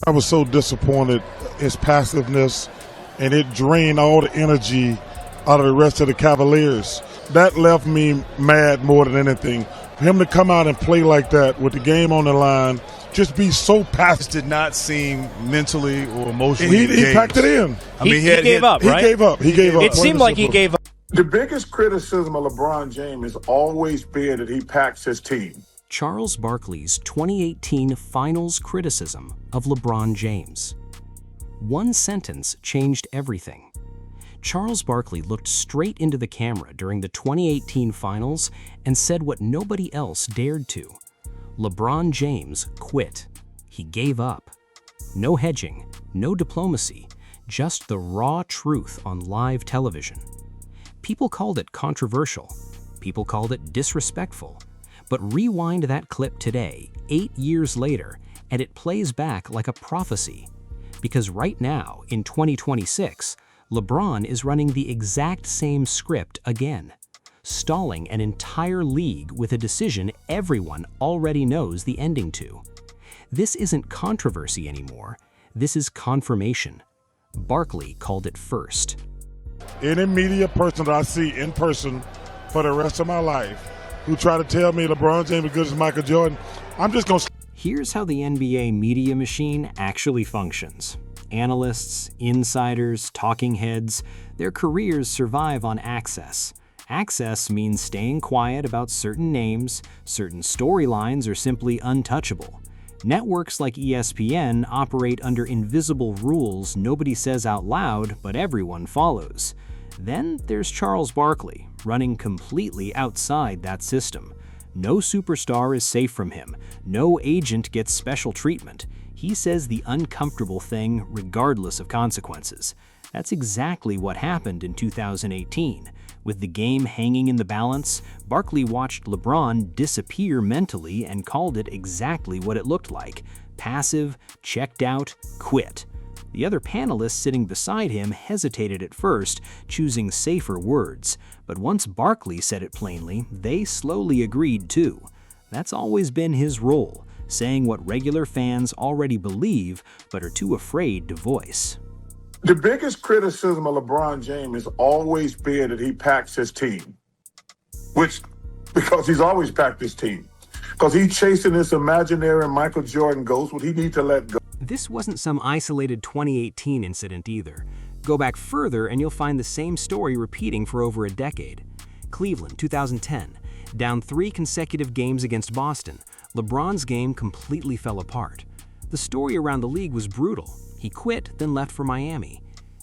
I was so disappointed, his passiveness, and it drained all the energy out of the rest of the Cavaliers. That left me mad more than anything. For him to come out and play like that with the game on the line, just be so passive. Did not seem mentally or emotionally engaged. He packed it in. He gave up, right? He gave up. It seemed like he gave up. The biggest criticism of LeBron James has always been that he packs his team. Charles Barkley's 2018 Finals criticism of LeBron James. One sentence changed everything. Charles Barkley looked straight into the camera during the 2018 Finals and said what nobody else dared to. LeBron James quit. He gave up. No hedging, no diplomacy, just the raw truth on live television. People called it controversial. People called it disrespectful. But rewind that clip today, 8 years later, and it plays back like a prophecy. Because right now, in 2026, LeBron is running the exact same script again, stalling an entire league with a decision everyone already knows the ending to. This isn't controversy anymore. This is confirmation. Barkley called it first. Any media person that I see in person for the rest of my life who try to tell me LeBron James is good as Michael Jordan, I'm just going to... Here's how the NBA media machine actually functions. Analysts, insiders, talking heads, their careers survive on access. Access means staying quiet about certain names, certain storylines are simply untouchable. Networks like ESPN operate under invisible rules nobody says out loud, but everyone follows. Then there's Charles Barkley, running completely outside that system. No superstar is safe from him. No agent gets special treatment. He says the uncomfortable thing regardless of consequences. That's exactly what happened in 2018. With the game hanging in the balance, Barkley watched LeBron disappear mentally and called it exactly what it looked like: passive, checked out, quit. The other panelists sitting beside him hesitated at first, choosing safer words, but once Barkley said it plainly, they slowly agreed too. That's always been his role, saying what regular fans already believe but are too afraid to voice. The biggest criticism of LeBron James has always been that he packs his team, because he's always packed his team. Because he's chasing this imaginary Michael Jordan ghost, what he needs to let go. This wasn't some isolated 2018 incident either. Go back further and you'll find the same story repeating for over a decade. Cleveland, 2010. Down 3 consecutive games against Boston, LeBron's game completely fell apart. The story around the league was brutal. He quit, then left for Miami.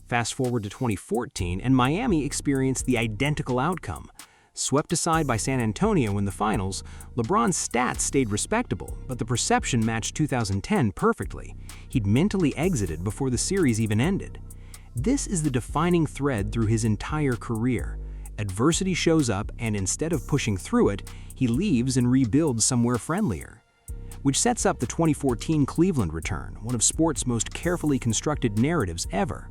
Fast forward to 2014, and Miami experienced the identical outcome. Swept aside by San Antonio in the finals, LeBron's stats stayed respectable, but the perception matched 2010 perfectly. He'd mentally exited before the series even ended. This is the defining thread through his entire career. Adversity shows up, and instead of pushing through it, he leaves and rebuilds somewhere friendlier. Which sets up the 2014 Cleveland return, one of sports' most carefully constructed narratives ever.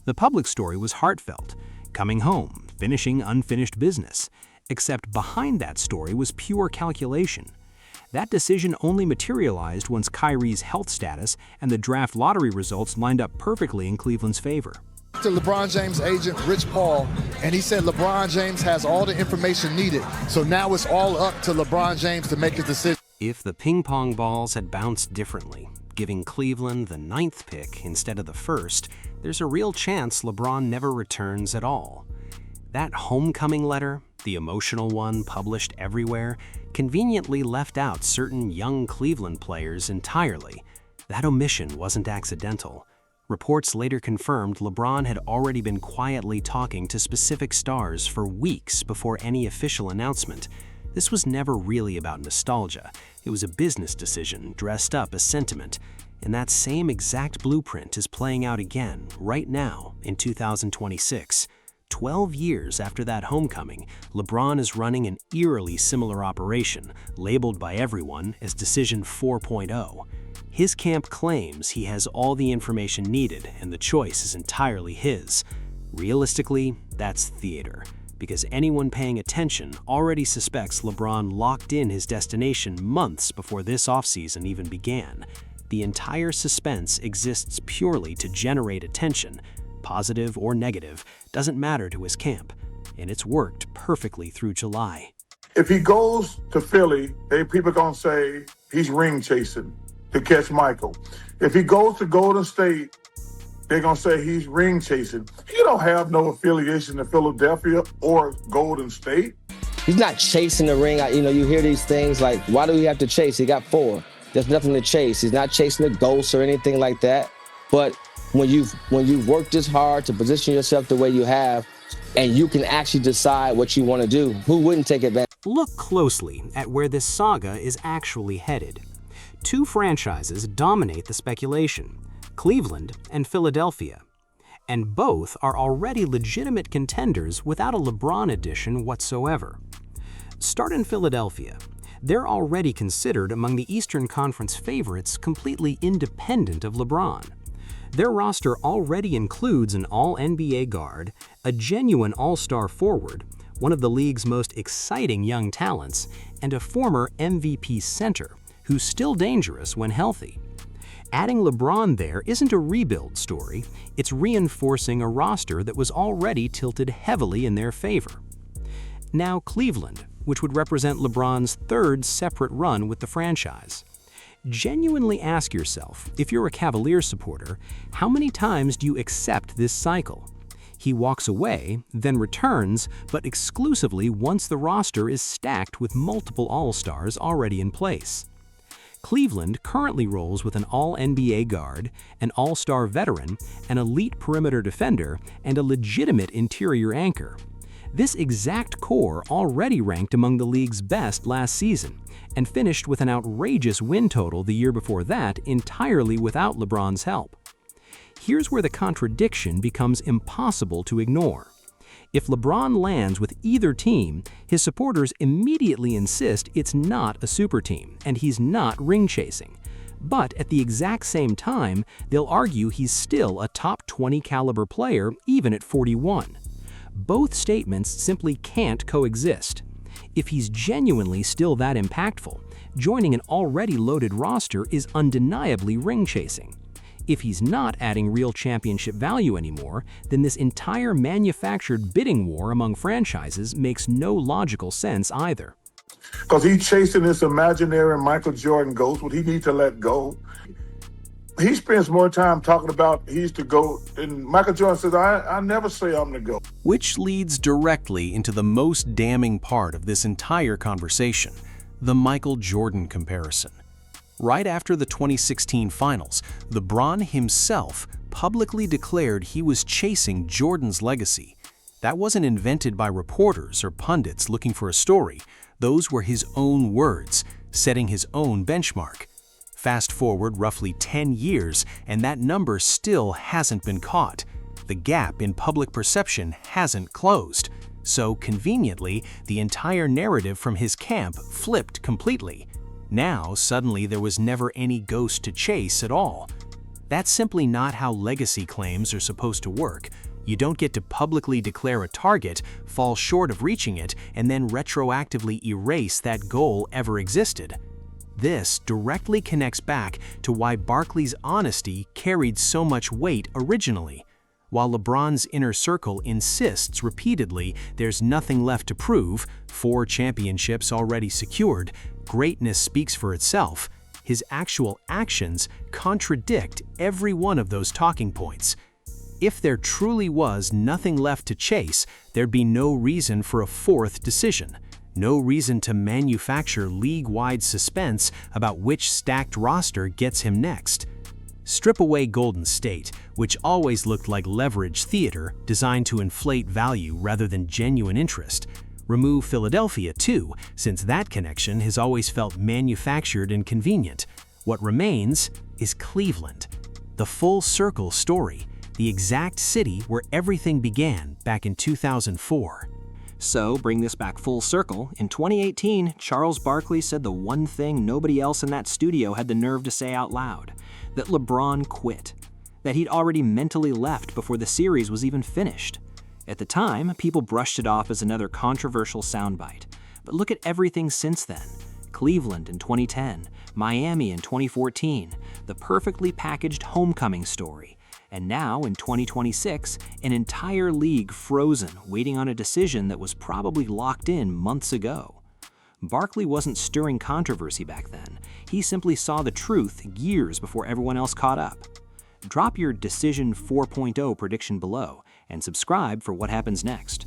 The public story was heartfelt, coming home, finishing unfinished business. Except behind that story was pure calculation. That decision only materialized once Kyrie's health status and the draft lottery results lined up perfectly in Cleveland's favor. To LeBron James' agent, Rich Paul, and he said LeBron James has all the information needed, so now it's all up to LeBron James to make his decision. If the ping pong balls had bounced differently, giving Cleveland the 9th pick instead of the 1st, there's a real chance LeBron never returns at all. That homecoming letter, the emotional one published everywhere, conveniently left out certain young Cleveland players entirely. That omission wasn't accidental. Reports later confirmed LeBron had already been quietly talking to specific stars for weeks before any official announcement. This was never really about nostalgia. It was a business decision dressed up as sentiment. And that same exact blueprint is playing out again, right now, in 2026. 12 years after that homecoming, LeBron is running an eerily similar operation, labeled by everyone as Decision 4.0. His camp claims he has all the information needed and the choice is entirely his. Realistically, that's theater, because anyone paying attention already suspects LeBron locked in his destination months before this offseason even began. The entire suspense exists purely to generate attention, positive or negative, doesn't matter to his camp, and it's worked perfectly through July. If he goes to Philly, people going to say he's ring chasing to catch Michael. If he goes to Golden State, they're going to say he's ring chasing. He don't have no affiliation to Philadelphia or Golden State. He's not chasing the ring. You hear these things like, why do we have to chase? He got 4. There's nothing to chase. He's not chasing the ghosts or anything like that. But when you've worked this hard to position yourself the way you have, and you can actually decide what you want to do, who wouldn't take advantage? Look closely at where this saga is actually headed. 2 franchises dominate the speculation, Cleveland and Philadelphia. And both are already legitimate contenders without a LeBron addition whatsoever. Start in Philadelphia. They're already considered among the Eastern Conference favorites completely independent of LeBron. Their roster already includes an all-NBA guard, a genuine all-star forward, one of the league's most exciting young talents, and a former MVP center who's still dangerous when healthy. Adding LeBron there isn't a rebuild story, it's reinforcing a roster that was already tilted heavily in their favor. Now Cleveland, which would represent LeBron's 3rd separate run with the franchise. Genuinely ask yourself, if you're a Cavaliers supporter, how many times do you accept this cycle? He walks away, then returns, but exclusively once the roster is stacked with multiple All-Stars already in place. Cleveland currently rolls with an All-NBA guard, an All-Star veteran, an elite perimeter defender, and a legitimate interior anchor. This exact core already ranked among the league's best last season, and finished with an outrageous win total the year before that entirely without LeBron's help. Here's where the contradiction becomes impossible to ignore. If LeBron lands with either team, his supporters immediately insist it's not a super team and he's not ring chasing. But at the exact same time, they'll argue he's still a top 20 caliber player even at 41. Both statements simply can't coexist. If he's genuinely still that impactful, joining an already loaded roster is undeniably ring chasing. If he's not adding real championship value anymore, then this entire manufactured bidding war among franchises makes no logical sense either. Because he's chasing this imaginary Michael Jordan ghost, what he needs to let go. He spends more time talking about he's the GOAT, and Michael Jordan says, I never say I'm the GOAT. Which leads directly into the most damning part of this entire conversation, the Michael Jordan comparison. Right after the 2016 finals, LeBron himself publicly declared he was chasing Jordan's legacy. That wasn't invented by reporters or pundits looking for a story. Those were his own words, setting his own benchmark. Fast forward roughly 10 years, and that number still hasn't been caught. The gap in public perception hasn't closed. So, conveniently, the entire narrative from his camp flipped completely. Now, suddenly there was never any ghost to chase at all. That's simply not how legacy claims are supposed to work. You don't get to publicly declare a target, fall short of reaching it, and then retroactively erase that goal ever existed. This directly connects back to why Barkley's honesty carried so much weight originally. While LeBron's inner circle insists repeatedly there's nothing left to prove, 4 championships already secured, greatness speaks for itself, his actual actions contradict every one of those talking points. If there truly was nothing left to chase, there'd be no reason for a 4th decision. No reason to manufacture league-wide suspense about which stacked roster gets him next. Strip away Golden State, which always looked like leverage theater designed to inflate value rather than genuine interest. Remove Philadelphia too, since that connection has always felt manufactured and convenient. What remains is Cleveland. The full circle story, the exact city where everything began back in 2004. So, bring this back full circle, in 2018, Charles Barkley said the one thing nobody else in that studio had the nerve to say out loud, that LeBron quit, that he'd already mentally left before the series was even finished. At the time, people brushed it off as another controversial soundbite, but look at everything since then. Cleveland in 2010, Miami in 2014, the perfectly packaged homecoming story. And now, in 2026, an entire league frozen, waiting on a decision that was probably locked in months ago. Barkley wasn't stirring controversy back then. He simply saw the truth years before everyone else caught up. Drop your Decision 4.0 prediction below and subscribe for what happens next.